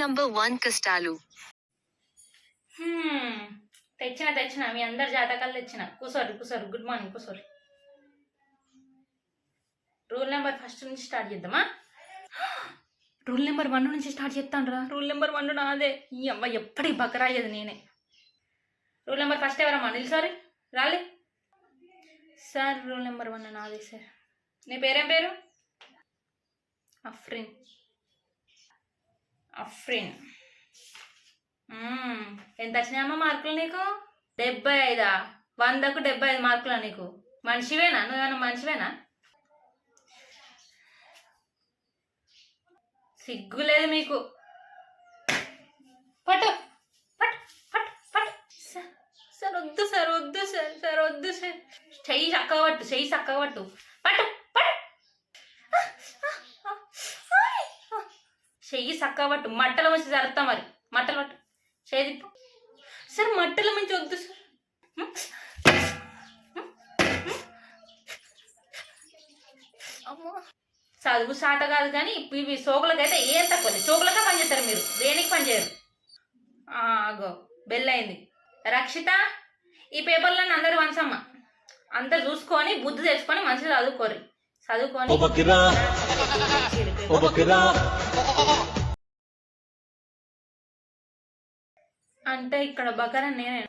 Number 1 కష్టాలు. తెచ్చిన మీ అందరు జాతకాలు తెచ్చిన. కూసోరు. గుడ్ మార్నింగ్, కూసోరు. రూల్ నెంబర్ ఫస్ట్ నుంచి స్టార్ట్ చేద్దామా? రూల్ నెంబర్ 1 నుంచి స్టార్ట్ చేస్తాను. రూల్ నెంబర్ 1 నాదే. ఈ అమ్మ ఎప్పటికి బకరాయ్యేది నేనే. రూల్ నెంబర్ ఫస్ట్ ఎవరమ్మా? నిల్సోరి రాలే సార్. రూల్ నెంబర్ 1 నాదే సార్. నీ పేరేం పేరు? అఫ్రిన్. ఎంత వచ్చినాయమ్మా మార్కులు నీకు? 75. 100కు 75 మార్కులా నీకు? మనిషివేనా? నువ్వేమన్నా మనిషివేనా? సిగ్గు లేదు మీకు. పట్టు సార్. వద్దు సార్. చెయ్యి చక్కగా పట్టు. పట్టు. చెయ్యి చక్కగా పట్టు. మట్టల మంచి జరుగుతా మరి. మట్టలు పట్టు. చేయి సార్. మట్టల మంచి వద్దు సార్. అమ్మో, చదువు సాట కాదు కానీ ఇవి సోకులకైతే ఏం తక్కువ. సోకులకే పని చేస్తారు మీరు, దేనికి పని చేయరు. ఆగో బెల్ అయింది. రక్షిత, ఈ పేపర్లను అందరు వంచమ్మ. అందరు చూసుకొని బుద్ధి తెచ్చుకొని మంచిగా చదువుకోరు. అంటే ఇక్కడ బకరా నేనే.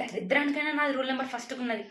దరిద్రానికైనా నాది రూల్ నెంబర్ ఫస్ట్ ఉన్నది.